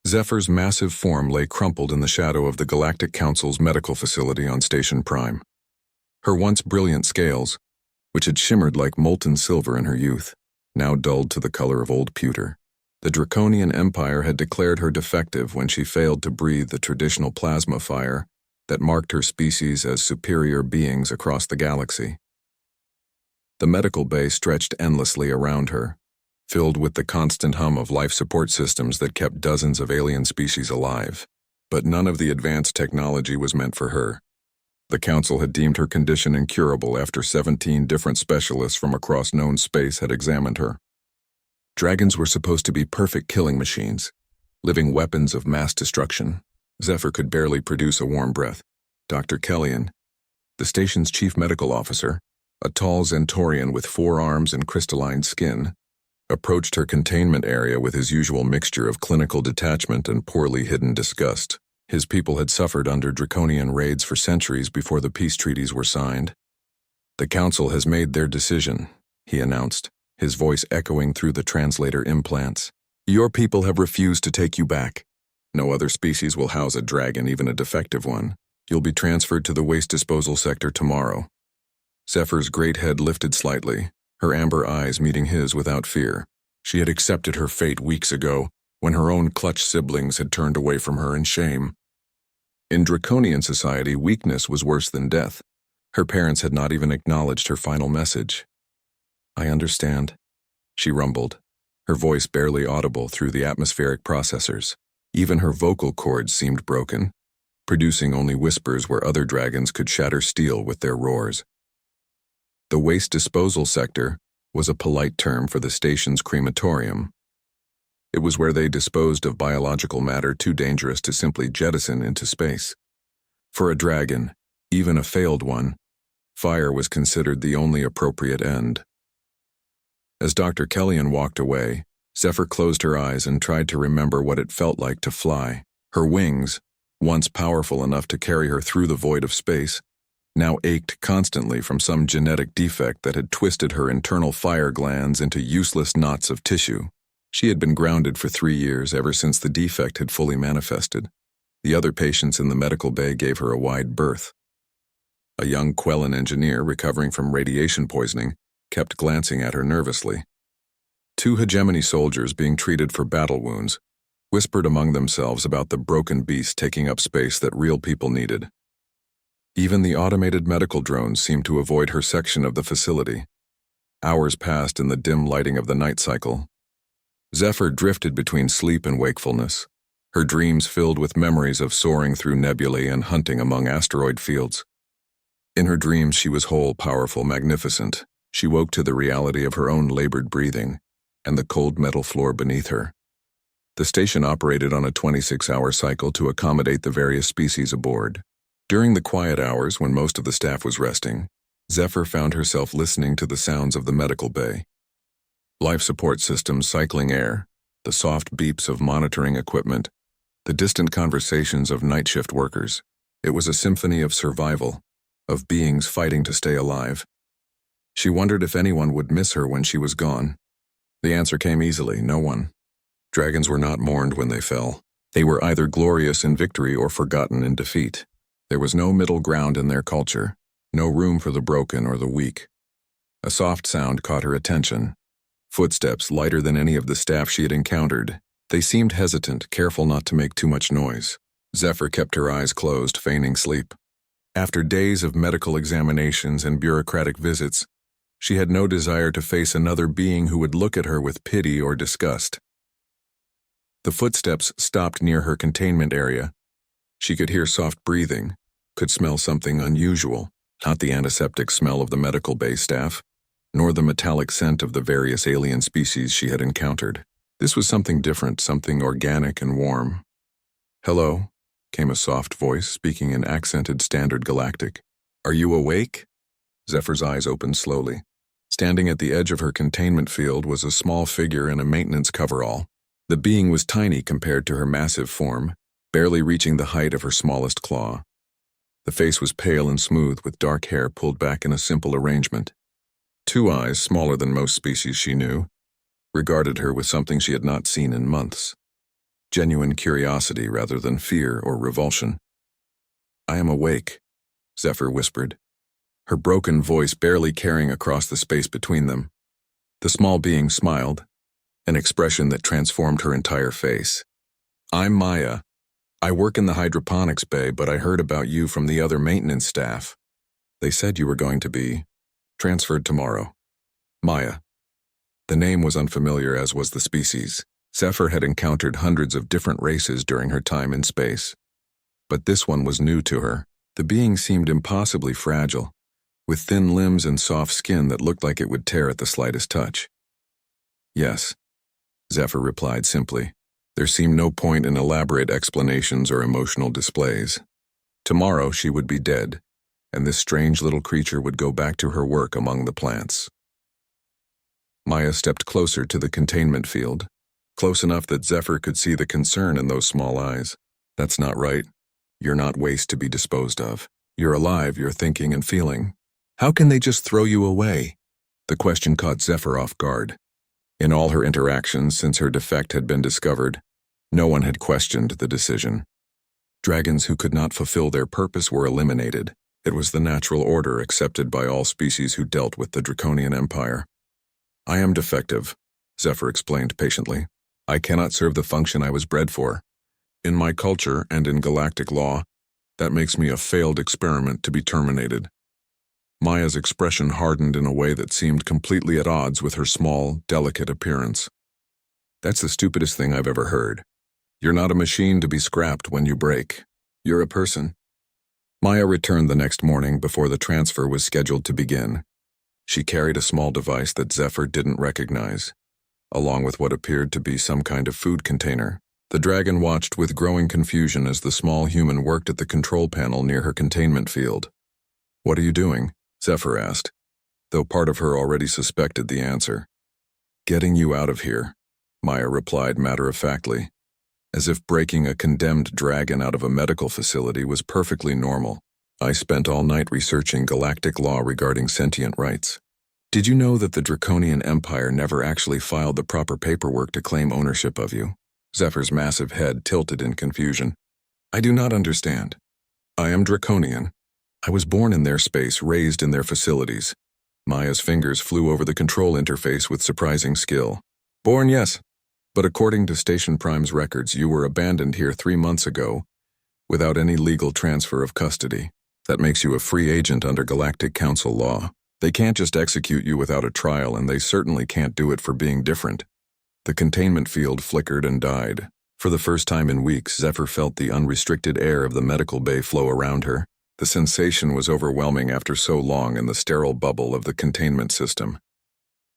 Zephyr's massive form lay crumpled in the shadow of the Galactic Council's medical facility on Station Prime. Her once brilliant scales, which had shimmered like molten silver in her youth, now dulled to the color of old pewter. The Draconian Empire had declared her defective when she failed to breathe the traditional plasma fire that marked her species as superior beings across the galaxy. The medical bay stretched endlessly around her, filled with the constant hum of life support systems that kept dozens of alien species alive. But none of the advanced technology was meant for her. The Council had deemed her condition incurable after 17 different specialists from across known space had examined her. Dragons were supposed to be perfect killing machines, living weapons of mass destruction. Zephyr could barely produce a warm breath. Dr. Kellyan, the station's chief medical officer, a tall Zentorian with 4 arms and crystalline skin, approached her containment area with his usual mixture of clinical detachment and poorly hidden disgust. His people had suffered under draconian raids for centuries before the peace treaties were signed. "The Council has made their decision," he announced, his voice echoing through the translator implants. "Your people have refused to take you back. No other species will house a dragon, even a defective one. You'll be transferred to the waste disposal sector tomorrow." Zephyr's great head lifted slightly, her amber eyes meeting his without fear. She had accepted her fate weeks ago, when her own clutch siblings had turned away from her in shame. In Draconian society, weakness was worse than death. Her parents had not even acknowledged her final message. "I understand," she rumbled, her voice barely audible through the atmospheric processors. Even her vocal cords seemed broken, producing only whispers where other dragons could shatter steel with their roars. The waste disposal sector was a polite term for the station's crematorium. It was where they disposed of biological matter too dangerous to simply jettison into space. For a dragon, even a failed one, fire was considered the only appropriate end. As Dr. Kellyan walked away, Zephyr closed her eyes and tried to remember what it felt like to fly. Her wings, once powerful enough to carry her through the void of space, now ached constantly from some genetic defect that had twisted her internal fire glands into useless knots of tissue. She had been grounded for 3 years ever since the defect had fully manifested. The other patients in the medical bay gave her a wide berth. A young Quellan engineer recovering from radiation poisoning kept glancing at her nervously. 2 hegemony soldiers being treated for battle wounds whispered among themselves about the broken beast taking up space that real people needed. Even the automated medical drones seemed to avoid her section of the facility. Hours passed in the dim lighting of the night cycle. Zephyr drifted between sleep and wakefulness, her dreams filled with memories of soaring through nebulae and hunting among asteroid fields. In her dreams she was whole, powerful, magnificent. She woke to the reality of her own labored breathing and the cold metal floor beneath her. The station operated on a 26-hour cycle to accommodate the various species aboard. During the quiet hours when most of the staff was resting, Zephyr found herself listening to the sounds of the medical bay. Life support systems cycling air, the soft beeps of monitoring equipment, the distant conversations of night shift workers. It was a symphony of survival, of beings fighting to stay alive. She wondered if anyone would miss her when she was gone. The answer came easily: no one. Dragons were not mourned when they fell. They were either glorious in victory or forgotten in defeat. There was no middle ground in their culture, no room for the broken or the weak. A soft sound caught her attention. Footsteps lighter than any of the staff she had encountered. They seemed hesitant, careful not to make too much noise. Zephyr kept her eyes closed, feigning sleep. After days of medical examinations and bureaucratic visits, she had no desire to face another being who would look at her with pity or disgust. The footsteps stopped near her containment area. She could hear soft breathing, could smell something unusual, not the antiseptic smell of the medical bay staff, nor the metallic scent of the various alien species she had encountered. This was something different, something organic and warm. "Hello," came a soft voice, speaking in accented Standard Galactic. "Are you awake?" Zephyr's eyes opened slowly. Standing at the edge of her containment field was a small figure in a maintenance coverall. The being was tiny compared to her massive form, barely reaching the height of her smallest claw. The face was pale and smooth, with dark hair pulled back in a simple arrangement. 2 eyes, smaller than most species she knew, regarded her with something she had not seen in months. genuine curiosity rather than fear or revulsion. "I am awake," Zephyr whispered, her broken voice barely carrying across the space between them. The small being smiled, an expression that transformed her entire face. "I'm Maya. I work in the hydroponics bay, but I heard about you from the other maintenance staff. They said you were going to be transferred tomorrow." Maya. The name was unfamiliar, as was the species. Zephyr had encountered hundreds of different races during her time in space. But this one was new to her. The being seemed impossibly fragile, with thin limbs and soft skin that looked like it would tear at the slightest touch. "Yes," Zephyr replied simply. There seemed no point in elaborate explanations or emotional displays. Tomorrow she would be dead, and this strange little creature would go back to her work among the plants. Maya stepped closer to the containment field, close enough that Zephyr could see the concern in those small eyes. "That's not right. You're not waste to be disposed of. You're alive, you're thinking and feeling. How can they just throw you away?" The question caught Zephyr off guard. In all her interactions since her defect had been discovered, no one had questioned the decision. Dragons who could not fulfill their purpose were eliminated. It was the natural order accepted by all species who dealt with the Draconian Empire. "I am defective," Zephyr explained patiently. "I cannot serve the function I was bred for. In my culture and in galactic law, that makes me a failed experiment to be terminated." Maya's expression hardened in a way that seemed completely at odds with her small, delicate appearance. "That's the stupidest thing I've ever heard. You're not a machine to be scrapped when you break. You're a person." Maya returned the next morning before the transfer was scheduled to begin. She carried a small device that Zephyr didn't recognize, along with what appeared to be some kind of food container. The dragon watched with growing confusion as the small human worked at the control panel near her containment field. "What are you doing?" Zephyr asked, though part of her already suspected the answer. "Getting you out of here," Maya replied matter-of-factly, as if breaking a condemned dragon out of a medical facility was perfectly normal. "I spent all night researching galactic law regarding sentient rights. Did you know that the Draconian Empire never actually filed the proper paperwork to claim ownership of you?" Zephyr's massive head tilted in confusion. "I do not understand. I am Draconian. I was born in their space, raised in their facilities." Maya's fingers flew over the control interface with surprising skill. "Born, yes. But according to Station Prime's records, you were abandoned here 3 months ago, without any legal transfer of custody. That makes you a free agent under Galactic Council law. They can't just execute you without a trial, and they certainly can't do it for being different." The containment field flickered and died. For the first time in weeks, Zephyr felt the unrestricted air of the medical bay flow around her. The sensation was overwhelming after so long in the sterile bubble of the containment system.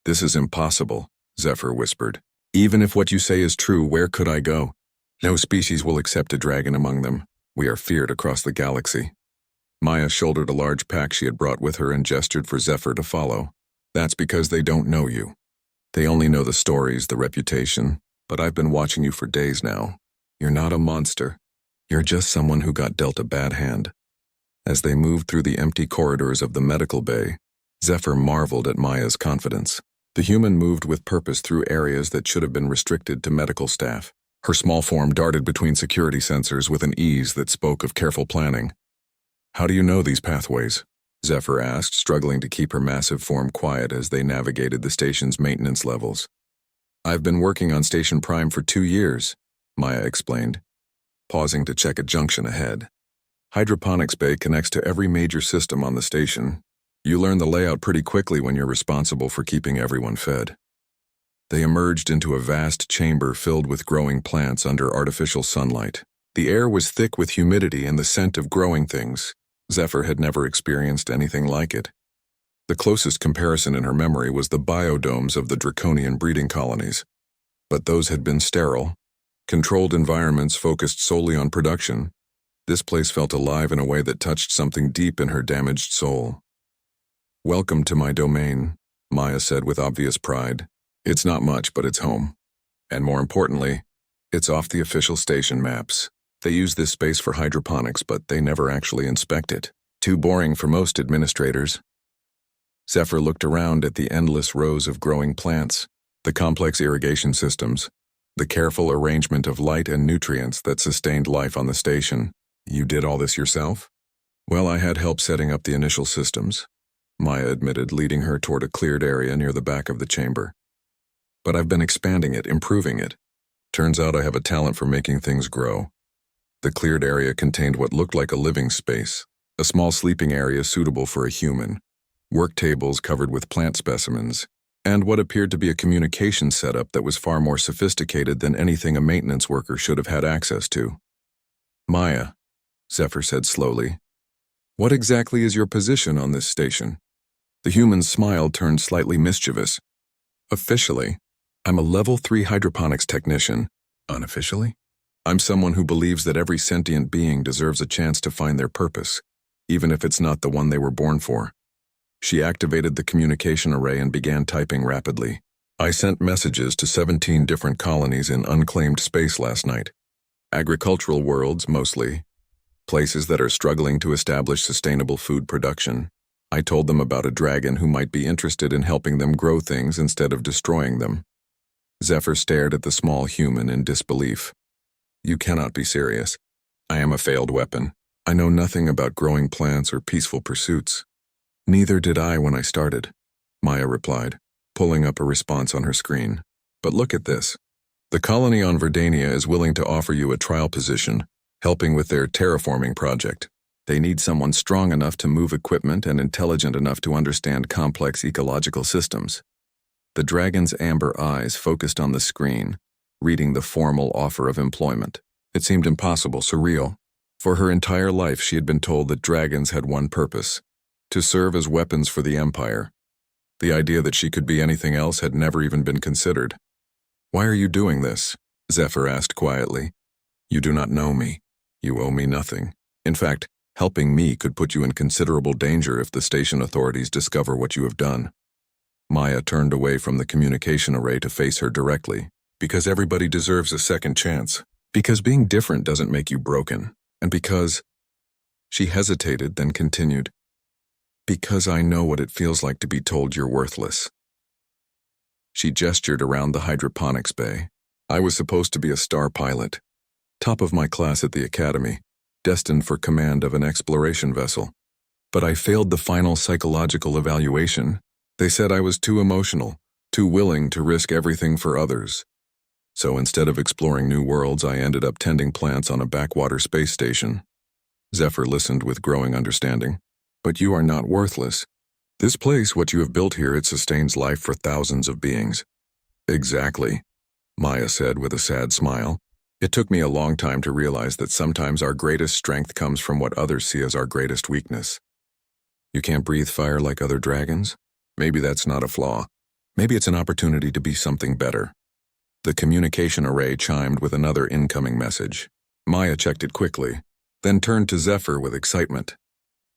"This is impossible," Zephyr whispered. "Even if what you say is true, where could I go? No species will accept a dragon among them. We are feared across the galaxy." Maya shouldered a large pack she had brought with her and gestured for Zephyr to follow. "That's because they don't know you. They only know the stories, the reputation, but I've been watching you for days now. You're not a monster. You're just someone who got dealt a bad hand." As they moved through the empty corridors of the medical bay, Zephyr marveled at Maya's confidence. The human moved with purpose through areas that should have been restricted to medical staff. Her small form darted between security sensors with an ease that spoke of careful planning. "How do you know these pathways?" Zephyr asked, struggling to keep her massive form quiet as they navigated the station's maintenance levels. "I've been working on Station Prime for 2 years, Maya explained, pausing to check a junction ahead. "Hydroponics Bay connects to every major system on the station. You learn the layout pretty quickly when you're responsible for keeping everyone fed." They emerged into a vast chamber filled with growing plants under artificial sunlight. The air was thick with humidity and the scent of growing things. Zephyr had never experienced anything like it. The closest comparison in her memory was the biodomes of the draconian breeding colonies. But those had been sterile, controlled environments focused solely on production. This place felt alive in a way that touched something deep in her damaged soul. "Welcome to my domain," Maya said with obvious pride. "It's not much, but it's home. And more importantly, it's off the official station maps. They use this space for hydroponics, but they never actually inspect it. Too boring for most administrators." Zephyr looked around at the endless rows of growing plants, the complex irrigation systems, The careful arrangement of light and nutrients that sustained life on the station. You did all this yourself? Well, I had help setting up the initial systems, Maya admitted, leading her toward a cleared area near the back of the chamber. But I've been expanding it, improving it. Turns out I have a talent for making things grow. The cleared area contained what looked like a living space, a small sleeping area suitable for a human, work tables covered with plant specimens, and what appeared to be a communication setup that was far more sophisticated than anything a maintenance worker should have had access to. Maya, Zephyr said slowly, what exactly is your position on this station? The human's smile turned slightly mischievous. Officially, I'm a level 3 hydroponics technician. Unofficially? I'm someone who believes that every sentient being deserves a chance to find their purpose, even if it's not the one they were born for. She activated the communication array and began typing rapidly. I sent messages to 17 different colonies in unclaimed space last night. Agricultural worlds, mostly. Places that are struggling to establish sustainable food production. I told them about a dragon who might be interested in helping them grow things instead of destroying them. Zephyr stared at the small human in disbelief. You cannot be serious. I am a failed weapon. I know nothing about growing plants or peaceful pursuits. Neither did I when I started, Maya replied, pulling up a response on her screen. But look at this. The colony on Verdania is willing to offer you a trial position, helping with their terraforming project. They need someone strong enough to move equipment and intelligent enough to understand complex ecological systems. The dragon's amber eyes focused on the screen, reading the formal offer of employment. It seemed impossible, surreal. For her entire life she had been told that dragons had one purpose, to serve as weapons for the Empire. The idea that she could be anything else had never even been considered. Why are you doing this? Zephyr asked quietly. You do not know me. You owe me nothing. In fact, helping me could put you in considerable danger if the station authorities discover what you have done. Maya turned away from the communication array to face her directly. Because everybody deserves a second chance. Because being different doesn't make you broken. And because... She hesitated, then continued. Because I know what it feels like to be told you're worthless. She gestured around the hydroponics bay. I was supposed to be a star pilot, top of my class at the academy, destined for command of an exploration vessel. But I failed the final psychological evaluation. They said I was too emotional, too willing to risk everything for others. So instead of exploring new worlds, I ended up tending plants on a backwater space station. Zephyr listened with growing understanding. But you are not worthless. This place, what you have built here, it sustains life for thousands of beings. Exactly, Maya said with a sad smile. It took me a long time to realize that sometimes our greatest strength comes from what others see as our greatest weakness. You can't breathe fire like other dragons? Maybe that's not a flaw. Maybe it's an opportunity to be something better. The communication array chimed with another incoming message. Maya checked it quickly, then turned to Zephyr with excitement.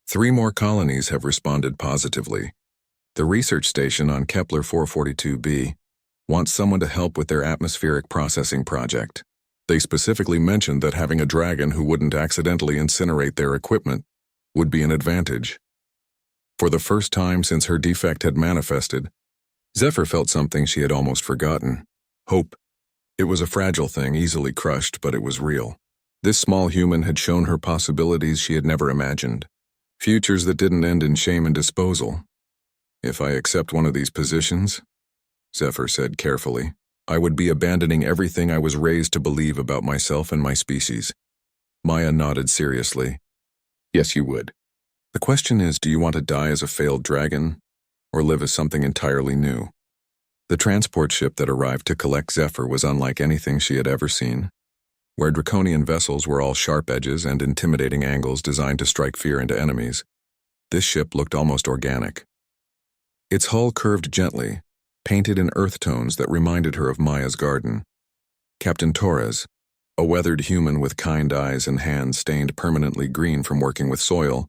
3 more colonies have responded positively. The research station on Kepler 442b wants someone to help with their atmospheric processing project. They specifically mentioned that having a dragon who wouldn't accidentally incinerate their equipment would be an advantage. For the first time since her defect had manifested, Zephyr felt something she had almost forgotten. Hope. It was a fragile thing, easily crushed, but it was real. This small human had shown her possibilities she had never imagined. Futures that didn't end in shame and disposal. If I accept one of these positions, Zephyr said carefully, I would be abandoning everything I was raised to believe about myself and my species. Maya nodded seriously. Yes, you would. The question is, do you want to die as a failed dragon, or live as something entirely new? The transport ship that arrived to collect Zephyr was unlike anything she had ever seen. Where draconian vessels were all sharp edges and intimidating angles designed to strike fear into enemies, this ship looked almost organic. Its hull curved gently, painted in earth tones that reminded her of Maya's garden. Captain Torres, a weathered human with kind eyes and hands stained permanently green from working with soil,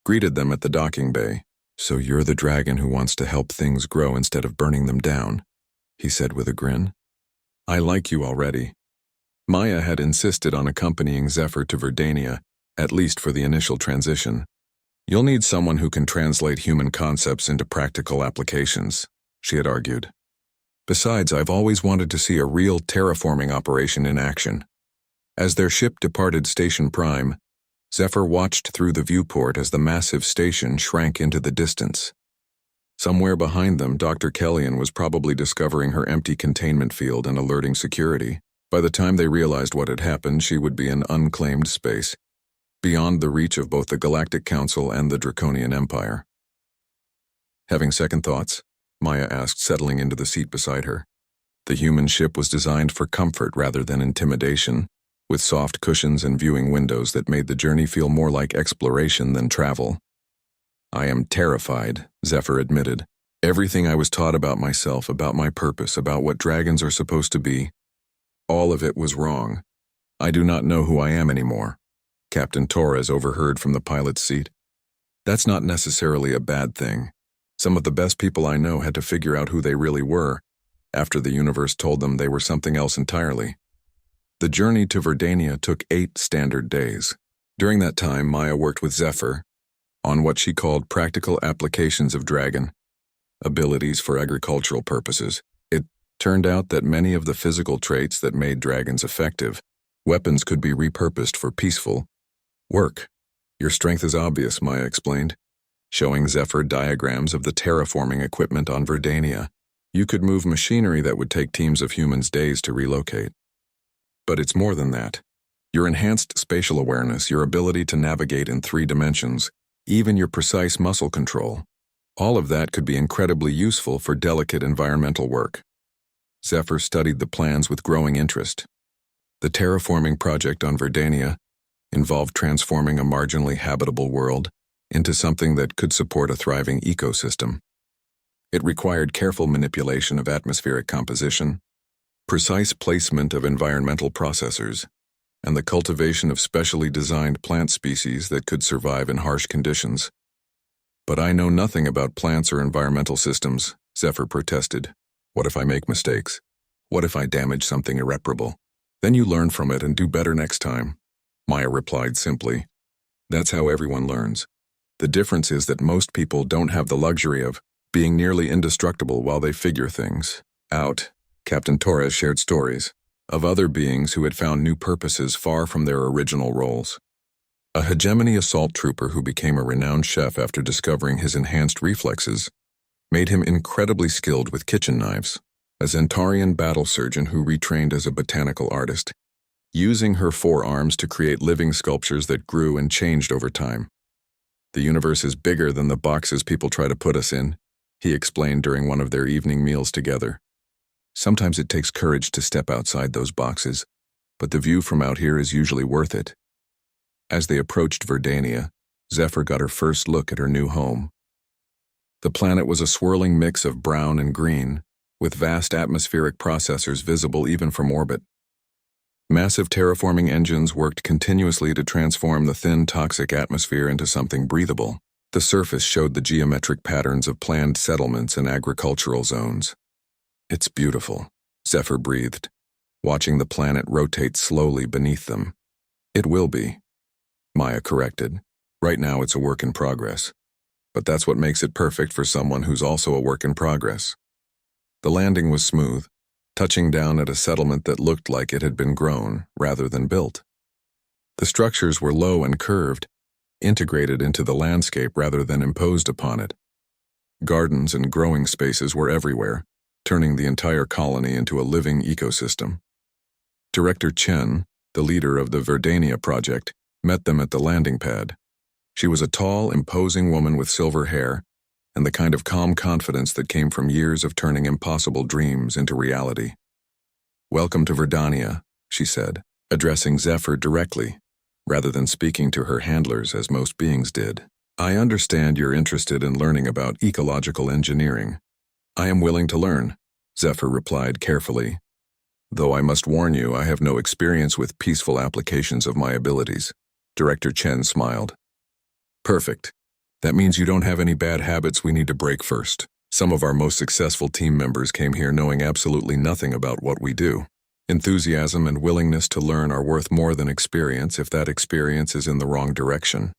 greeted them at the docking bay. So you're the dragon who wants to help things grow instead of burning them down, he said with a grin. I like you already. Maya had insisted on accompanying Zephyr to Verdania, at least for the initial transition. You'll need someone who can translate human concepts into practical applications, she had argued. Besides, I've always wanted to see a real terraforming operation in action. As their ship departed Station Prime, Zephyr watched through the viewport as the massive station shrank into the distance. Somewhere behind them, Dr. Kellyan was probably discovering her empty containment field and alerting security. By the time they realized what had happened, she would be in unclaimed space, beyond the reach of both the Galactic Council and the Draconian Empire. Having second thoughts, Maya asked, settling into the seat beside her. The human ship was designed for comfort rather than intimidation, with soft cushions and viewing windows that made the journey feel more like exploration than travel. I am terrified, Zephyr admitted. Everything I was taught about myself, about my purpose, about what dragons are supposed to be, all of it was wrong. I do not know who I am anymore. Captain Torres overheard from the pilot's seat. That's not necessarily a bad thing. Some of the best people I know had to figure out who they really were after the universe told them they were something else entirely. The journey to Verdania took 8 standard days. During that time, Maya worked with Zephyr on what she called practical applications of dragon abilities for agricultural purposes. It turned out that many of the physical traits that made dragons effective weapons could be repurposed for peaceful work. Your strength is obvious, Maya explained, showing Zephyr diagrams of the terraforming equipment on Verdania. You could move machinery that would take teams of humans days to relocate. But it's more than that. Your enhanced spatial awareness, your ability to navigate in 3 dimensions, even your precise muscle control, all of that could be incredibly useful for delicate environmental work. Zephyr studied the plans with growing interest. The terraforming project on Verdania involved transforming a marginally habitable world into something that could support a thriving ecosystem. It required careful manipulation of atmospheric composition, precise placement of environmental processors, and the cultivation of specially designed plant species that could survive in harsh conditions. But I know nothing about plants or environmental systems, Zephyr protested. What if I make mistakes? What if I damage something irreparable? Then you learn from it and do better next time, Maya replied simply. That's how everyone learns. The difference is that most people don't have the luxury of being nearly indestructible while they figure things out. Captain Torres shared stories of other beings who had found new purposes far from their original roles. A hegemony assault trooper who became a renowned chef after discovering his enhanced reflexes made him incredibly skilled with kitchen knives. A Zentarian battle surgeon who retrained as a botanical artist, using her 4 arms to create living sculptures that grew and changed over time. The universe is bigger than the boxes people try to put us in, he explained during one of their evening meals together. Sometimes it takes courage to step outside those boxes, but the view from out here is usually worth it. As they approached Verdania, Zephyr got her first look at her new home. The planet was a swirling mix of brown and green, with vast atmospheric processors visible even from orbit. Massive terraforming engines worked continuously to transform the thin, toxic atmosphere into something breathable. The surface showed the geometric patterns of planned settlements and agricultural zones. It's beautiful, Zephyr breathed, watching the planet rotate slowly beneath them. It will be, Maya corrected. Right now it's a work in progress. But that's what makes it perfect for someone who's also a work in progress. The landing was smooth, touching down at a settlement that looked like it had been grown rather than built. The structures were low and curved, integrated into the landscape rather than imposed upon it. Gardens and growing spaces were everywhere, turning the entire colony into a living ecosystem. Director Chen, the leader of the Verdania project, met them at the landing pad. She was a tall, imposing woman with silver hair and the kind of calm confidence that came from years of turning impossible dreams into reality. "Welcome to Verdania," she said, addressing Zephyr directly, rather than speaking to her handlers as most beings did. "I understand you're interested in learning about ecological engineering. I am willing to learn," Zephyr replied carefully. "Though I must warn you, I have no experience with peaceful applications of my abilities." Director Chen smiled. "Perfect. That means you don't have any bad habits we need to break first. Some of our most successful team members came here knowing absolutely nothing about what we do. Enthusiasm and willingness to learn are worth more than experience if that experience is in the wrong direction."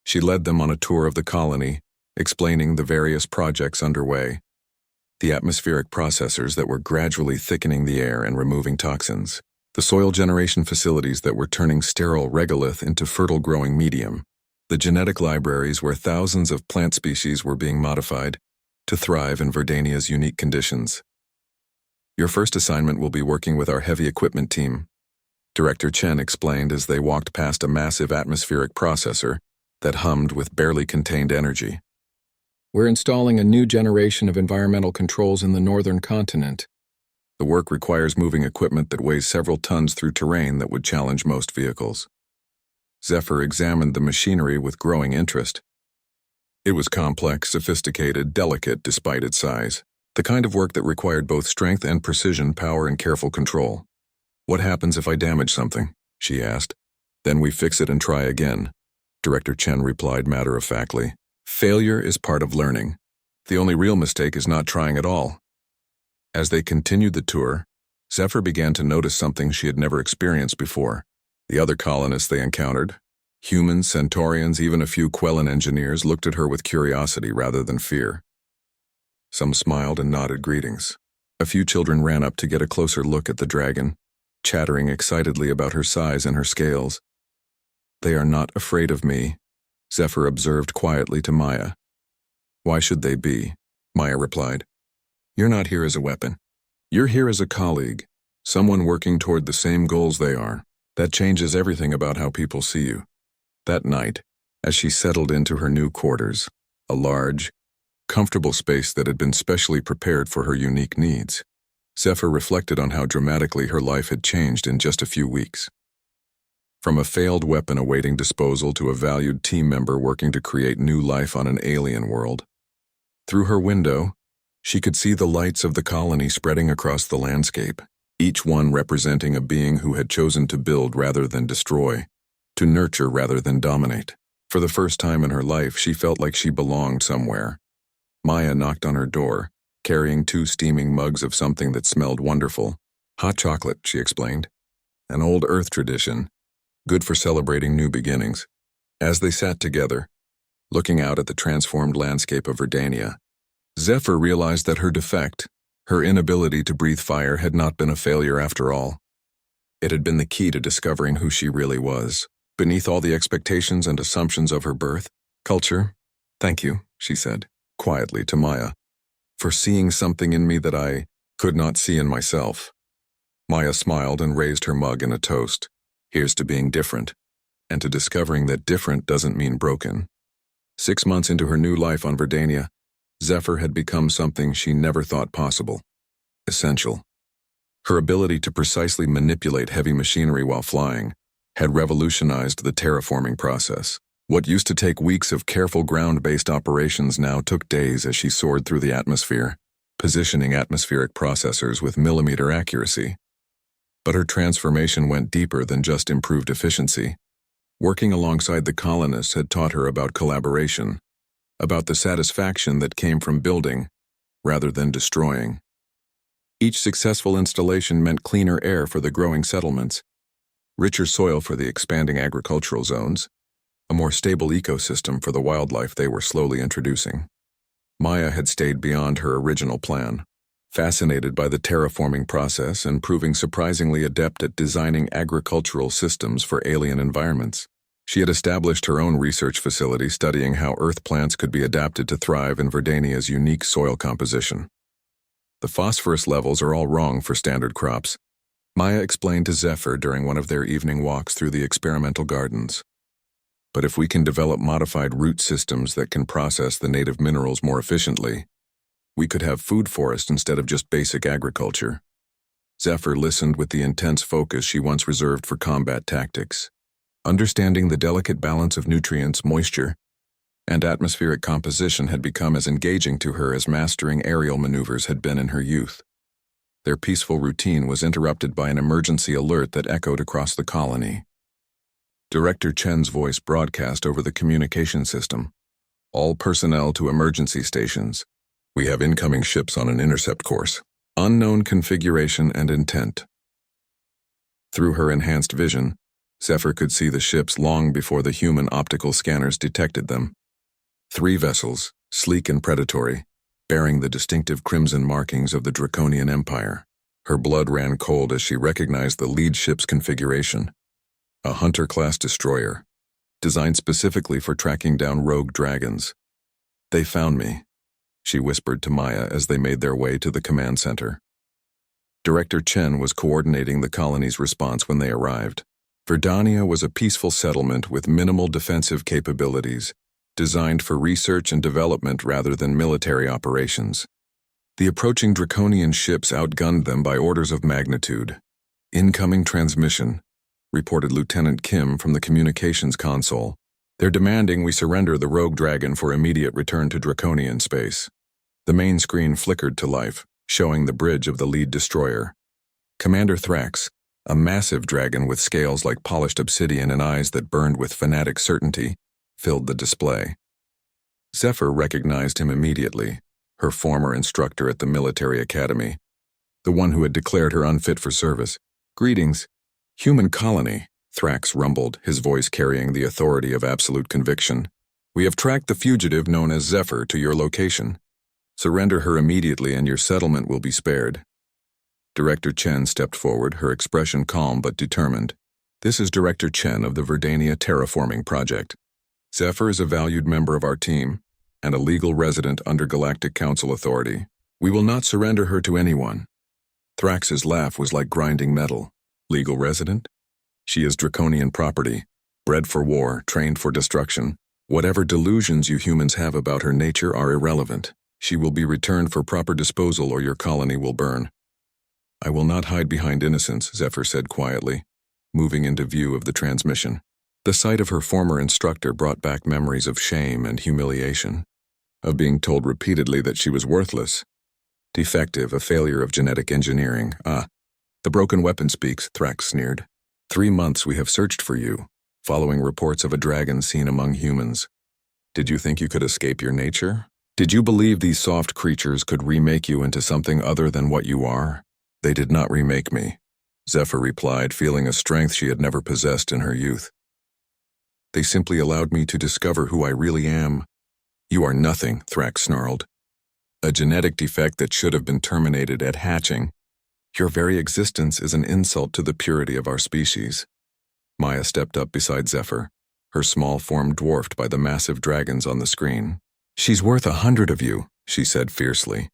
She led them on a tour of the colony, explaining the various projects underway. the atmospheric processors that were gradually thickening the air and removing toxins, the soil generation facilities that were turning sterile regolith into fertile growing medium, the genetic libraries where thousands of plant species were being modified to thrive in Verdania's unique conditions. Your first assignment will be working with our heavy equipment team, Director Chen explained as they walked past a massive atmospheric processor that hummed with barely contained energy. We're installing a new generation of environmental controls in the northern continent. The work requires moving equipment that weighs several tons through terrain that would challenge most vehicles. Zephyr examined the machinery with growing interest. It was complex, sophisticated, delicate despite its size. The kind of work that required both strength and precision, power and careful control. What happens if I damage something? She asked. Then we fix it and try again, Director Chen replied matter-of-factly. Failure is part of learning. The only real mistake is not trying at all. As they continued the tour, Zephyr began to notice something she had never experienced before. The other colonists they encountered, humans, Centaurians, even a few Quellan engineers, looked at her with curiosity rather than fear. Some smiled and nodded greetings. A few children ran up to get a closer look at the dragon, chattering excitedly about her size and her scales. They are not afraid of me, Zephyr observed quietly to Maya. Why should they be? Maya replied. You're not here as a weapon. You're here as a colleague, someone working toward the same goals they are. That changes everything about how people see you. That night, as she settled into her new quarters, a large, comfortable space that had been specially prepared for her unique needs, Zephyr reflected on how dramatically her life had changed in just a few weeks. From a failed weapon awaiting disposal to a valued team member working to create new life on an alien world. Through her window, she could see the lights of the colony spreading across the landscape, each one representing a being who had chosen to build rather than destroy, to nurture rather than dominate. For the first time in her life, she felt like she belonged somewhere. Maya knocked on her door, carrying 2 steaming mugs of something that smelled wonderful. Hot chocolate, she explained. An old Earth tradition, good for celebrating new beginnings. As they sat together, looking out at the transformed landscape of Verdania, Zephyr realized that her defect, her inability to breathe fire, had not been a failure after all. It had been the key to discovering who she really was. Beneath all the expectations and assumptions of her birth, culture, thank you, she said, quietly to Maya, for seeing something in me that I could not see in myself. Maya smiled and raised her mug in a toast. Here's to being different, and to discovering that different doesn't mean broken. 6 months into her new life on Verdania, Zephyr had become something she never thought possible. Essential. Her ability to precisely manipulate heavy machinery while flying had revolutionized the terraforming process. What used to take weeks of careful ground-based operations now took days as she soared through the atmosphere, positioning atmospheric processors with millimeter accuracy. But her transformation went deeper than just improved efficiency. Working alongside the colonists had taught her about collaboration, about the satisfaction that came from building rather than destroying. Each successful installation meant cleaner air for the growing settlements, richer soil for the expanding agricultural zones, a more stable ecosystem for the wildlife they were slowly introducing. Maya had stayed beyond her original plan, fascinated by the terraforming process and proving surprisingly adept at designing agricultural systems for alien environments. She had established her own research facility studying how Earth plants could be adapted to thrive in Verdania's unique soil composition. The phosphorus levels are all wrong for standard crops, Maya explained to Zephyr during one of their evening walks through the experimental gardens. But if we can develop modified root systems that can process the native minerals more efficiently, we could have food forest instead of just basic agriculture. Zephyr listened with the intense focus she once reserved for combat tactics. Understanding the delicate balance of nutrients, moisture, and atmospheric composition had become as engaging to her as mastering aerial maneuvers had been in her youth. Their peaceful routine was interrupted by an emergency alert that echoed across the colony. Director Chen's voice broadcast over the communication system. All personnel to emergency stations. We have incoming ships on an intercept course. Unknown configuration and intent. Through her enhanced vision, Zephyr could see the ships long before the human optical scanners detected them. 3 vessels, sleek and predatory, bearing the distinctive crimson markings of the Draconian Empire. Her blood ran cold as she recognized the lead ship's configuration. A Hunter-class destroyer, designed specifically for tracking down rogue dragons. "They found me," she whispered to Maya as they made their way to the command center. Director Chen was coordinating the colony's response when they arrived. Verdania was a peaceful settlement with minimal defensive capabilities, designed for research and development rather than military operations. The approaching Draconian ships outgunned them by orders of magnitude. "Incoming transmission," reported Lieutenant Kim from the communications console. "They're demanding we surrender the rogue dragon for immediate return to Draconian space." The main screen flickered to life, showing the bridge of the lead destroyer. Commander Thrax, a massive dragon with scales like polished obsidian and eyes that burned with fanatic certainty, filled the display. Zephyr recognized him immediately, her former instructor at the military academy, the one who had declared her unfit for service. "Greetings, human colony," Thrax rumbled, his voice carrying the authority of absolute conviction. "We have tracked the fugitive known as Zephyr to your location. Surrender her immediately and your settlement will be spared." Director Chen stepped forward, her expression calm but determined. "This is Director Chen of the Verdania Terraforming Project. Zephyr is a valued member of our team and a legal resident under Galactic Council authority. We will not surrender her to anyone." Thrax's laugh was like grinding metal. "Legal resident? She is Draconian property, bred for war, trained for destruction. Whatever delusions you humans have about her nature are irrelevant. She will be returned for proper disposal or your colony will burn." "I will not hide behind innocence," Zephyr said quietly, moving into view of the transmission. The sight of her former instructor brought back memories of shame and humiliation, of being told repeatedly that she was worthless, defective, a failure of genetic engineering. "Ah, the broken weapon speaks," Thrax sneered. 3 months we have searched for you, following reports of a dragon seen among humans. Did you think you could escape your nature? Did you believe these soft creatures could remake you into something other than what you are? They did not remake me," Zephyr replied, feeling a strength she had never possessed in her youth. "They simply allowed me to discover who I really am." "You are nothing," Thrax snarled. "A genetic defect that should have been terminated at hatching. Your very existence is an insult to the purity of our species." Maya stepped up beside Zephyr, her small form dwarfed by the massive dragons on the screen. "She's worth 100 of you," she said fiercely.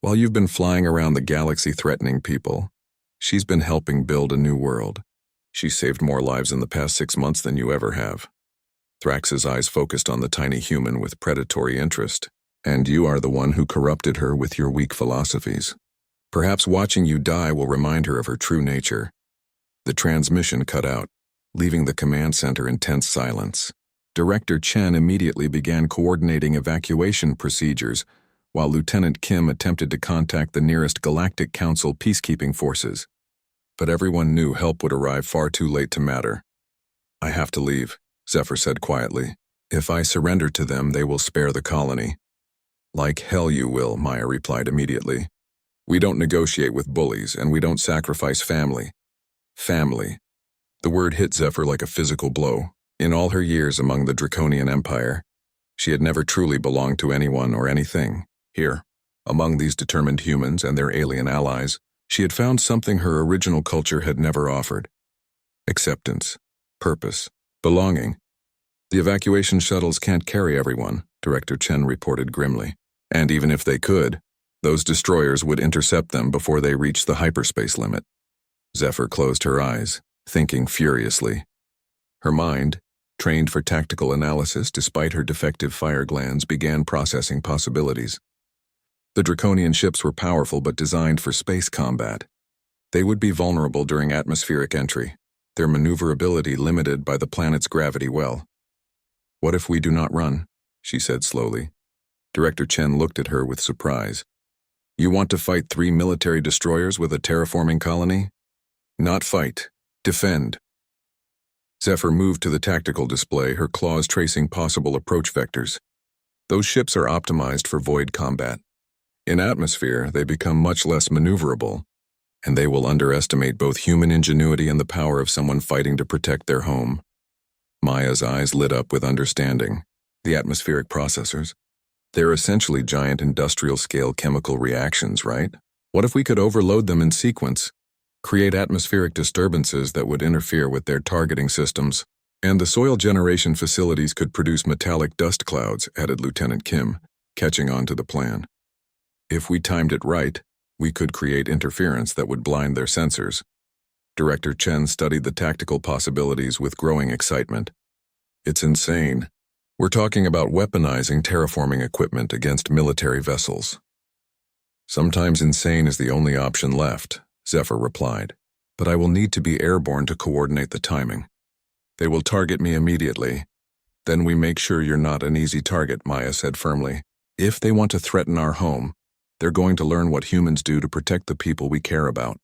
"While you've been flying around the galaxy threatening people, she's been helping build a new world. She's saved more lives in the past 6 months than you ever have." Thrax's eyes focused on the tiny human with predatory interest. "And you are the one who corrupted her with your weak philosophies. Perhaps watching you die will remind her of her true nature." The transmission cut out, leaving the command center in tense silence. Director Chen immediately began coordinating evacuation procedures, while Lieutenant Kim attempted to contact the nearest Galactic Council peacekeeping forces. But everyone knew help would arrive far too late to matter. "I have to leave," Zephyr said quietly. "If I surrender to them, they will spare the colony." "Like hell you will," Maya replied immediately. "We don't negotiate with bullies, and we don't sacrifice family." Family. The word hit Zephyr like a physical blow. In all her years among the Draconian Empire, she had never truly belonged to anyone or anything. Here, among these determined humans and their alien allies, she had found something her original culture had never offered. Acceptance, purpose, belonging. "The evacuation shuttles can't carry everyone," Director Chen reported grimly. "And even if they could, those destroyers would intercept them before they reached the hyperspace limit." Zephyr closed her eyes, thinking furiously. Her mind, trained for tactical analysis despite her defective fire glands, began processing possibilities. The Draconian ships were powerful but designed for space combat. They would be vulnerable during atmospheric entry, their maneuverability limited by the planet's gravity well. "What if we do not run?" she said slowly. Director Chen looked at her with surprise. "You want to fight 3 military destroyers with a terraforming colony?" "Not fight. Defend." Zephyr moved to the tactical display, her claws tracing possible approach vectors. "Those ships are optimized for void combat. In atmosphere, they become much less maneuverable, and they will underestimate both human ingenuity and the power of someone fighting to protect their home." Maya's eyes lit up with understanding. "The atmospheric processors. They're essentially giant industrial-scale chemical reactions, right? What if we could overload them in sequence, create atmospheric disturbances that would interfere with their targeting systems? And the soil generation facilities could produce metallic dust clouds, added Lieutenant Kim, catching on to the plan. If we timed it right, we could create interference that would blind their sensors. Director Chen studied the tactical possibilities with growing excitement. It's insane. We're talking about weaponizing terraforming equipment against military vessels. Sometimes insane is the only option left, Zephyr replied. But I will need to be airborne to coordinate the timing. They will target me immediately. Then we make sure you're not an easy target, Maya said firmly. If they want to threaten our home, they're going to learn what humans do to protect the people we care about.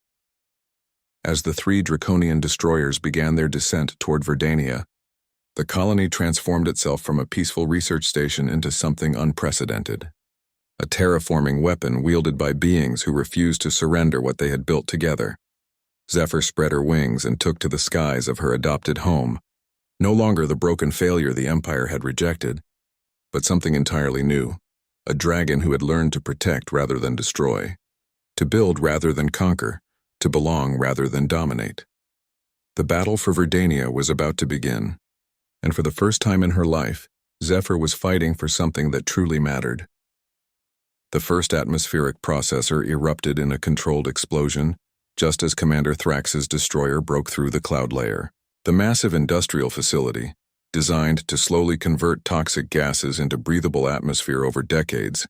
As the 3 draconian destroyers began their descent toward Verdania, the colony transformed itself from a peaceful research station into something unprecedented. A terraforming weapon wielded by beings who refused to surrender what they had built together. Zephyr spread her wings and took to the skies of her adopted home, no longer the broken failure the Empire had rejected, but something entirely new, a dragon who had learned to protect rather than destroy, to build rather than conquer, to belong rather than dominate. The battle for Verdania was about to begin, and for the first time in her life, Zephyr was fighting for something that truly mattered. The first atmospheric processor erupted in a controlled explosion, just as Commander Thrax's destroyer broke through the cloud layer. The massive industrial facility, designed to slowly convert toxic gases into breathable atmosphere over decades,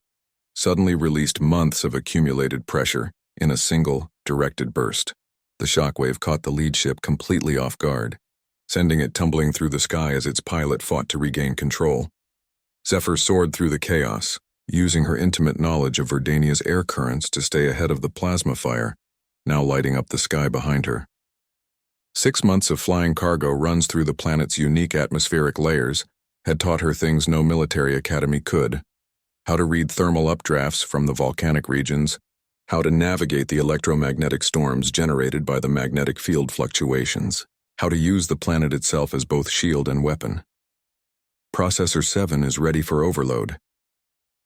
suddenly released months of accumulated pressure in a single, directed burst. The shockwave caught the lead ship completely off guard, sending it tumbling through the sky as its pilot fought to regain control. Zephyr soared through the chaos, using her intimate knowledge of Verdania's air currents to stay ahead of the plasma fire, now lighting up the sky behind her. 6 months of flying cargo runs through the planet's unique atmospheric layers had taught her things no military academy could: how to read thermal updrafts from the volcanic regions, how to navigate the electromagnetic storms generated by the magnetic field fluctuations, how to use the planet itself as both shield and weapon. Processor 7 is ready for overload.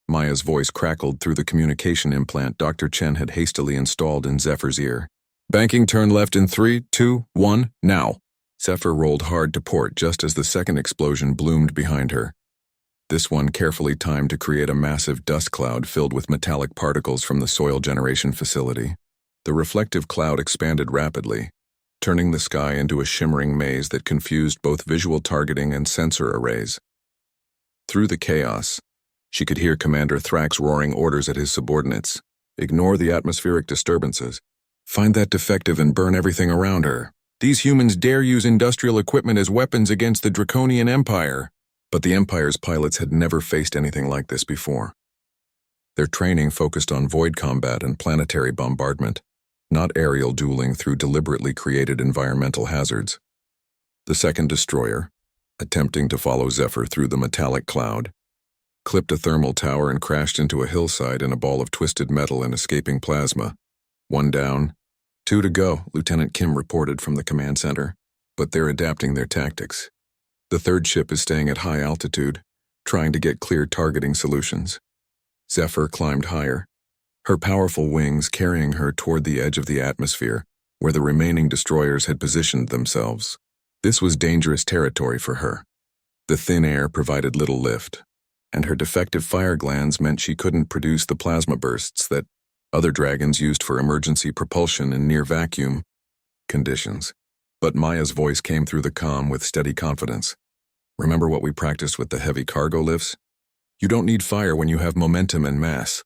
Maya's voice crackled through the communication implant Dr. Chen had hastily installed in Zephyr's ear. Banking turn left in 3, 2, 1, now. Zephyr rolled hard to port just as the second explosion bloomed behind her. This one carefully timed to create a massive dust cloud filled with metallic particles from the soil generation facility. The reflective cloud expanded rapidly, turning the sky into a shimmering maze that confused both visual targeting and sensor arrays. Through the chaos, she could hear Commander Thrax roaring orders at his subordinates. Ignore the atmospheric disturbances. Find that defective and burn everything around her. These humans dare use industrial equipment as weapons against the Draconian Empire. But the Empire's pilots had never faced anything like this before. Their training focused on void combat and planetary bombardment, not aerial dueling through deliberately created environmental hazards. The second destroyer, attempting to follow Zephyr through the metallic cloud, clipped a thermal tower and crashed into a hillside in a ball of twisted metal and escaping plasma. 1 down, 2 to go, Lieutenant Kim reported from the command center, but they're adapting their tactics. The third ship is staying at high altitude, trying to get clear targeting solutions. Zephyr climbed higher, her powerful wings carrying her toward the edge of the atmosphere, where the remaining destroyers had positioned themselves. This was dangerous territory for her. The thin air provided little lift, and her defective fire glands meant she couldn't produce the plasma bursts that other dragons used for emergency propulsion in near-vacuum conditions. But Maya's voice came through the comm with steady confidence. Remember what we practiced with the heavy cargo lifts? You don't need fire when you have momentum and mass.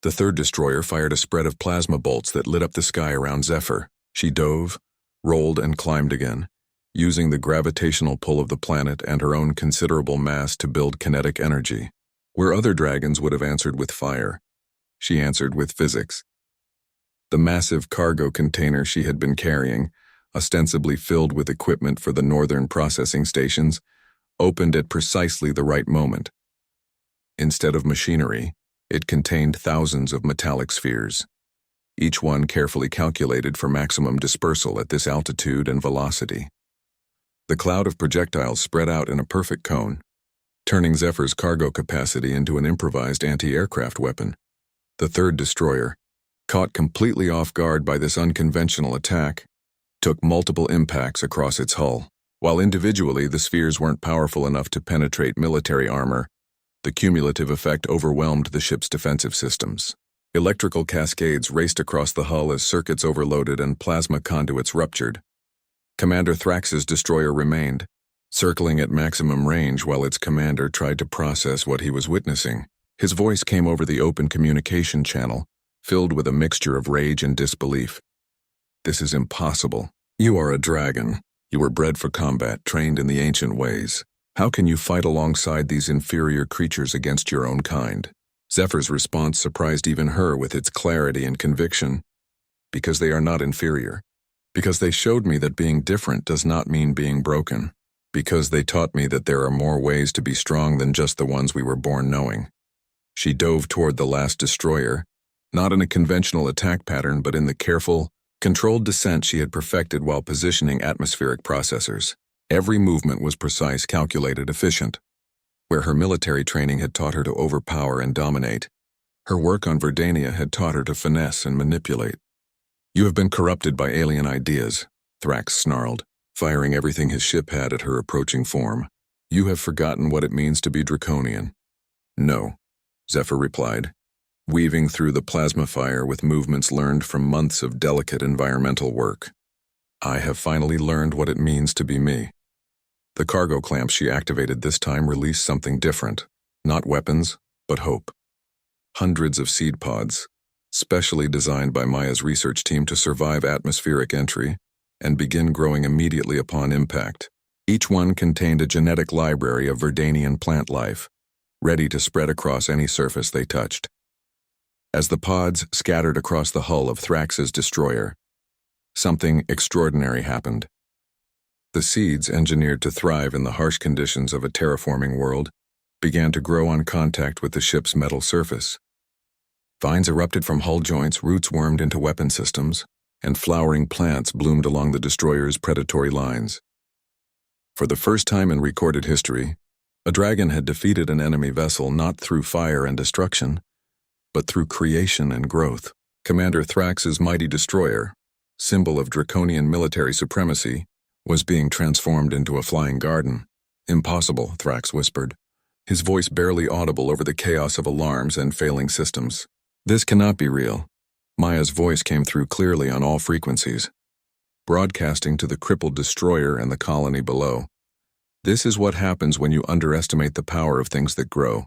The third destroyer fired a spread of plasma bolts that lit up the sky around Zephyr. She dove, rolled, and climbed again, using the gravitational pull of the planet and her own considerable mass to build kinetic energy. Where other dragons would have answered with fire, she answered with physics. The massive cargo container she had been carrying, ostensibly filled with equipment for the northern processing stations, opened at precisely the right moment. Instead of machinery, it contained thousands of metallic spheres, each one carefully calculated for maximum dispersal at this altitude and velocity. The cloud of projectiles spread out in a perfect cone, turning Zephyr's cargo capacity into an improvised anti-aircraft weapon. The third destroyer, caught completely off guard by this unconventional attack, took multiple impacts across its hull. While individually the spheres weren't powerful enough to penetrate military armor, the cumulative effect overwhelmed the ship's defensive systems. Electrical cascades raced across the hull as circuits overloaded and plasma conduits ruptured. Commander Thrax's destroyer remained, circling at maximum range while its commander tried to process what he was witnessing. His voice came over the open communication channel, filled with a mixture of rage and disbelief. "This is impossible. You are a dragon. You were bred for combat, trained in the ancient ways. How can you fight alongside these inferior creatures against your own kind?" Zephyr's response surprised even her with its clarity and conviction. "Because they are not inferior. Because they showed me that being different does not mean being broken. Because they taught me that there are more ways to be strong than just the ones we were born knowing." She dove toward the last destroyer, not in a conventional attack pattern but in the careful, controlled descent she had perfected while positioning atmospheric processors. Every movement was precise, calculated, efficient. Where her military training had taught her to overpower and dominate, her work on Verdania had taught her to finesse and manipulate. "You have been corrupted by alien ideas," Thrax snarled, firing everything his ship had at her approaching form. "You have forgotten what it means to be draconian." "No," Zephyr replied, weaving through the plasma fire with movements learned from months of delicate environmental work. "I have finally learned what it means to be me." The cargo clamps she activated this time released something different. Not weapons, but hope. Hundreds of seed pods, specially designed by Maya's research team to survive atmospheric entry and begin growing immediately upon impact. Each one contained a genetic library of Verdanian plant life, ready to spread across any surface they touched. As the pods scattered across the hull of Thrax's destroyer, something extraordinary happened. The seeds, engineered to thrive in the harsh conditions of a terraforming world, began to grow on contact with the ship's metal surface. Vines erupted from hull joints, roots wormed into weapon systems, and flowering plants bloomed along the destroyer's predatory lines. For the first time in recorded history, a dragon had defeated an enemy vessel not through fire and destruction, but through creation and growth. Commander Thrax's mighty destroyer, symbol of draconian military supremacy, was being transformed into a flying garden. "Impossible," Thrax whispered, his voice barely audible over the chaos of alarms and failing systems. "This cannot be real." Maya's voice came through clearly on all frequencies, broadcasting to the crippled destroyer and the colony below. "This is what happens when you underestimate the power of things that grow.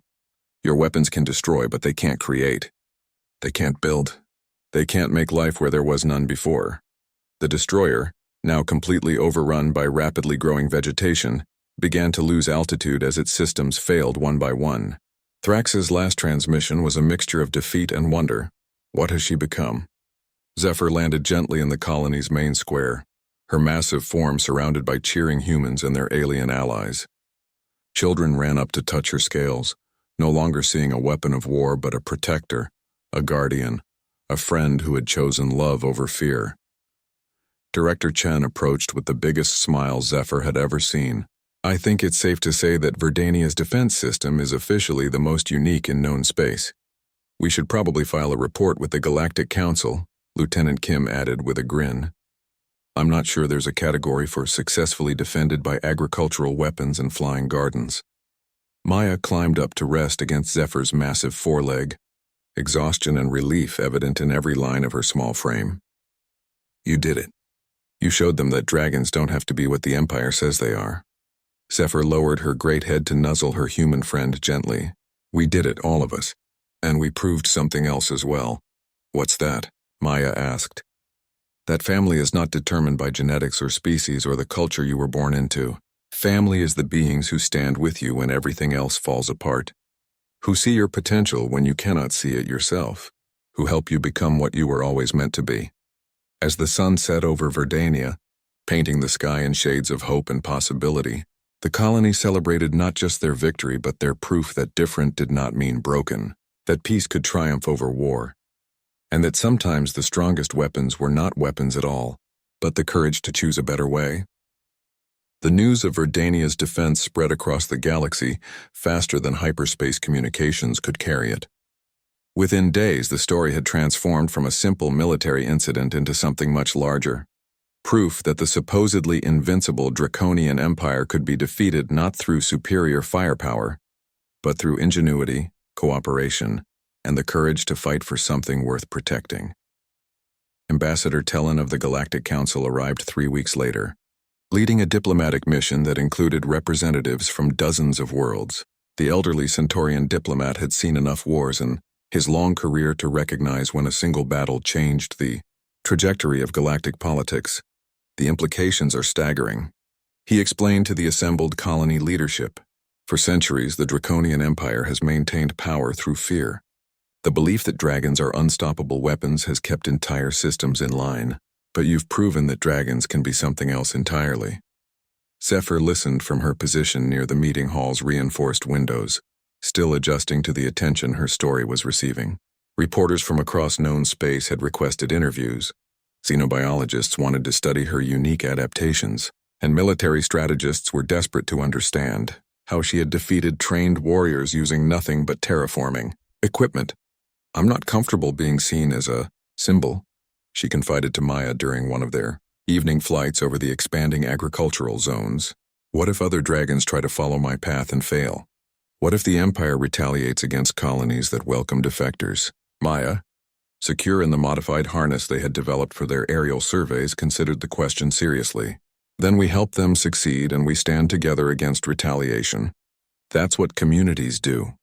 Your weapons can destroy, but they can't create. They can't build. They can't make life where there was none before." The destroyer, now completely overrun by rapidly growing vegetation, began to lose altitude as its systems failed one by one. Thrax's last transmission was a mixture of defeat and wonder. What has she become? Zephyr landed gently in the colony's main square, her massive form surrounded by cheering humans and their alien allies. Children ran up to touch her scales, no longer seeing a weapon of war but a protector, a guardian, a friend who had chosen love over fear. Director Chen approached with the biggest smile Zephyr had ever seen. "I think it's safe to say that Verdania's defense system is officially the most unique in known space. We should probably file a report with the Galactic Council," Lieutenant Kim added with a grin. "I'm not sure there's a category for successfully defended by agricultural weapons and flying gardens." Maya climbed up to rest against Zephyr's massive foreleg, exhaustion and relief evident in every line of her small frame. "You did it. You showed them that dragons don't have to be what the Empire says they are." Zephyr lowered her great head to nuzzle her human friend gently. "We did it, all of us. And we proved something else as well." "What's that?" Maya asked. "That family is not determined by genetics or species or the culture you were born into. Family is the beings who stand with you when everything else falls apart, who see your potential when you cannot see it yourself, who help you become what you were always meant to be." As the sun set over Verdania, painting the sky in shades of hope and possibility, the colony celebrated not just their victory but their proof that different did not mean broken, that peace could triumph over war, and that sometimes the strongest weapons were not weapons at all, but the courage to choose a better way. The news of Verdania's defense spread across the galaxy faster than hyperspace communications could carry it. Within days, the story had transformed from a simple military incident into something much larger. Proof that the supposedly invincible Draconian Empire could be defeated not through superior firepower, but through ingenuity, cooperation, and the courage to fight for something worth protecting. Ambassador Tellin of the Galactic Council arrived 3 weeks later, leading a diplomatic mission that included representatives from dozens of worlds. The elderly Centaurian diplomat had seen enough wars and his long career to recognize when a single battle changed the trajectory of galactic politics. The implications are staggering. He explained to the assembled colony leadership. For centuries, the Draconian Empire has maintained power through fear. The belief that dragons are unstoppable weapons has kept entire systems in line, but you've proven that dragons can be something else entirely. Zephyr listened from her position near the meeting hall's reinforced windows, still adjusting to the attention her story was receiving. Reporters from across known space had requested interviews. Xenobiologists wanted to study her unique adaptations, and military strategists were desperate to understand how she had defeated trained warriors using nothing but terraforming equipment. "I'm not comfortable being seen as a symbol," she confided to Maya during one of their evening flights over the expanding agricultural zones. "What if other dragons try to follow my path and fail? What if the Empire retaliates against colonies that welcome defectors?" Maya, secure in the modified harness they had developed for their aerial surveys, considered the question seriously. "Then we help them succeed and we stand together against retaliation. That's what communities do."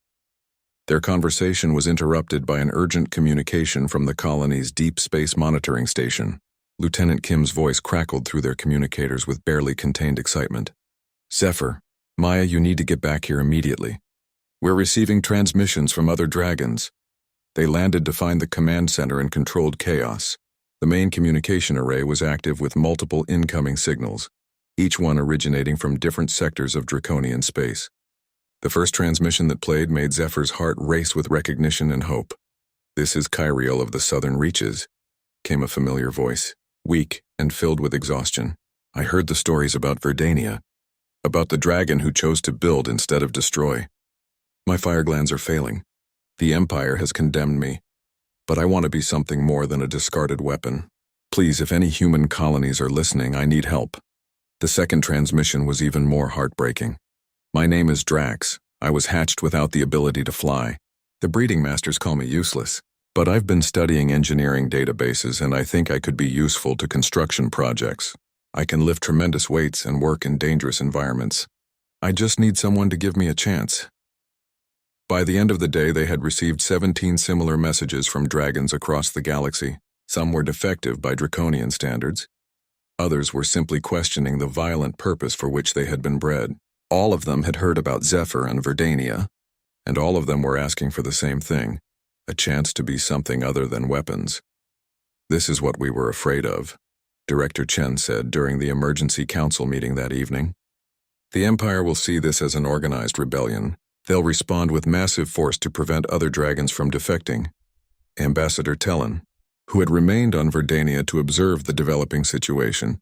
Their conversation was interrupted by an urgent communication from the colony's deep space monitoring station. Lieutenant Kim's voice crackled through their communicators with barely contained excitement. "Zephyr, Maya, you need to get back here immediately. We're receiving transmissions from other dragons. They landed to find the command center in controlled chaos. The main communication array was active with multiple incoming signals, each one originating from different sectors of Draconian space. The first transmission that played made Zephyr's heart race with recognition and hope. "This is Kyriel of the Southern Reaches," came a familiar voice, weak and filled with exhaustion. "I heard the stories about Verdania, about the dragon who chose to build instead of destroy. My fire glands are failing. The Empire has condemned me, but I want to be something more than a discarded weapon. Please, if any human colonies are listening, I need help." The second transmission was even more heartbreaking. "My name is Drax. I was hatched without the ability to fly. The breeding masters call me useless, but I've been studying engineering databases and I think I could be useful to construction projects. I can lift tremendous weights and work in dangerous environments. I just need someone to give me a chance." By the end of the day, they had received 17 similar messages from dragons across the galaxy. Some were defective by Draconian standards. Others were simply questioning the violent purpose for which they had been bred. All of them had heard about Zephyr and Verdania, and all of them were asking for the same thing, a chance to be something other than weapons. "This is what we were afraid of," Director Chen said during the emergency council meeting that evening. "The Empire will see this as an organized rebellion. They'll respond with massive force to prevent other dragons from defecting." Ambassador Tellin, who had remained on Verdania to observe the developing situation,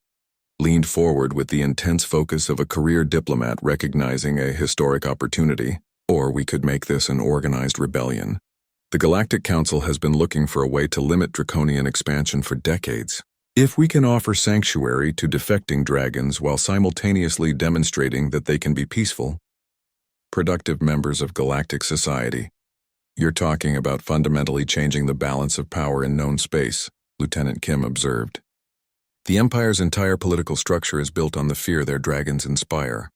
leaned forward with the intense focus of a career diplomat recognizing a historic opportunity. "Or we could make this an organized rebellion. The Galactic Council has been looking for a way to limit Draconian expansion for decades. If we can offer sanctuary to defecting dragons while simultaneously demonstrating that they can be peaceful, productive members of galactic society." "You're talking about fundamentally changing the balance of power in known space," Lieutenant Kim observed. "The Empire's entire political structure is built on the fear their dragons inspire.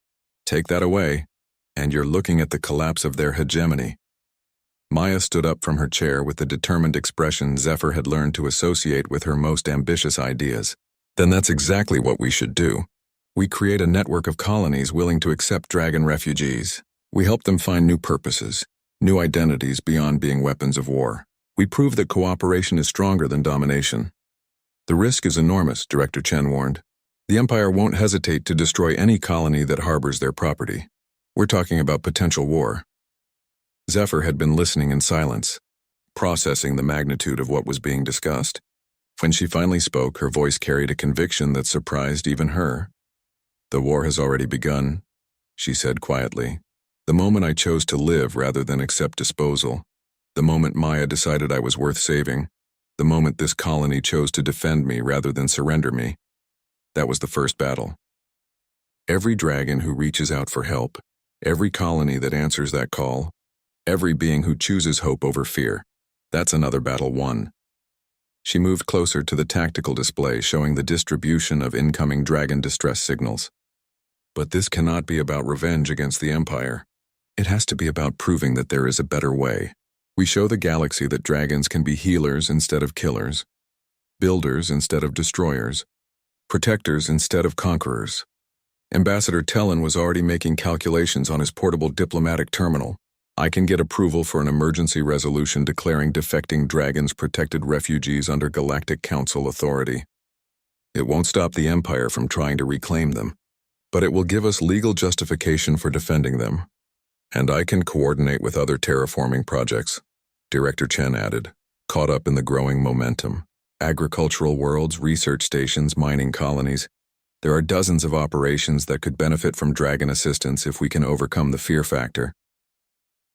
Take that away, and you're looking at the collapse of their hegemony." Maya stood up from her chair with the determined expression Zephyr had learned to associate with her most ambitious ideas. "Then that's exactly what we should do. We create a network of colonies willing to accept dragon refugees. We help them find new purposes, new identities beyond being weapons of war. We prove that cooperation is stronger than domination." "The risk is enormous," Director Chen warned. "The Empire won't hesitate to destroy any colony that harbors their property. We're talking about potential war." Zephyr had been listening in silence, processing the magnitude of what was being discussed. When she finally spoke, her voice carried a conviction that surprised even her. The war has already begun, she said quietly. The moment I chose to live rather than accept disposal. The moment Maya decided I was worth saving. The moment this colony chose to defend me rather than surrender me. That was the first battle. Every dragon who reaches out for help, every colony that answers that call, every being who chooses hope over fear, that's another battle won. She moved closer to the tactical display showing the distribution of incoming dragon distress signals. But this cannot be about revenge against the Empire. It has to be about proving that there is a better way. We show the galaxy that dragons can be healers instead of killers, builders instead of destroyers, protectors instead of conquerors. Ambassador Tellin was already making calculations on his portable diplomatic terminal. I can get approval for an emergency resolution declaring defecting dragons protected refugees under Galactic Council authority. It won't stop the Empire from trying to reclaim them, but it will give us legal justification for defending them. And I can coordinate with other terraforming projects, Director Chen added, caught up in the growing momentum. Agricultural worlds, research stations, mining colonies. There are dozens of operations that could benefit from dragon assistance if we can overcome the fear factor.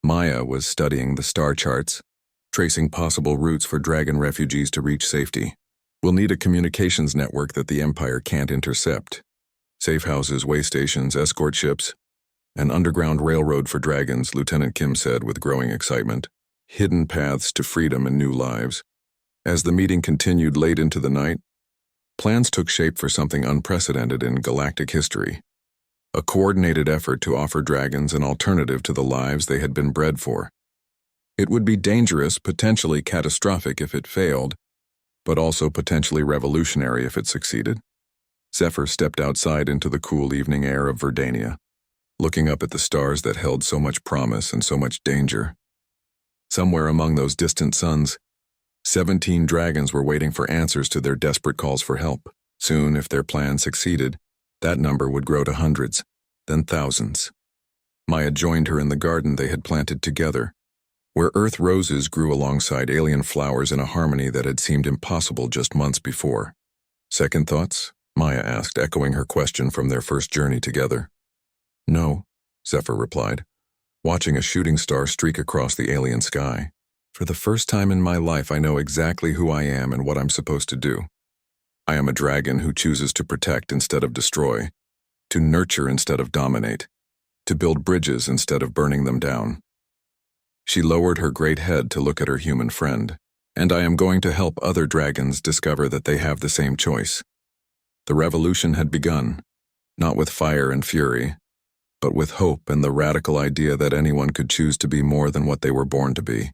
Maya was studying the star charts, tracing possible routes for dragon refugees to reach safety. We'll need a communications network that the Empire can't intercept. Safe houses, way stations, escort ships. An underground railroad for dragons, Lieutenant Kim said with growing excitement. Hidden paths to freedom and new lives. As the meeting continued late into the night, plans took shape for something unprecedented in galactic history. A coordinated effort to offer dragons an alternative to the lives they had been bred for. It would be dangerous, potentially catastrophic if it failed, but also potentially revolutionary if it succeeded. Zephyr stepped outside into the cool evening air of Verdania, looking up at the stars that held so much promise and so much danger. Somewhere among those distant suns, 17 dragons were waiting for answers to their desperate calls for help. Soon, if their plan succeeded, that number would grow to hundreds, then thousands. Maya joined her in the garden they had planted together, where earth roses grew alongside alien flowers in a harmony that had seemed impossible just months before. Second thoughts? Maya asked, echoing her question from their first journey together. No, Zephyr replied, watching a shooting star streak across the alien sky. For the first time in my life, I know exactly who I am and what I'm supposed to do. I am a dragon who chooses to protect instead of destroy, to nurture instead of dominate, to build bridges instead of burning them down. She lowered her great head to look at her human friend, and I am going to help other dragons discover that they have the same choice. The revolution had begun, not with fire and fury, but with hope and the radical idea that anyone could choose to be more than what they were born to be.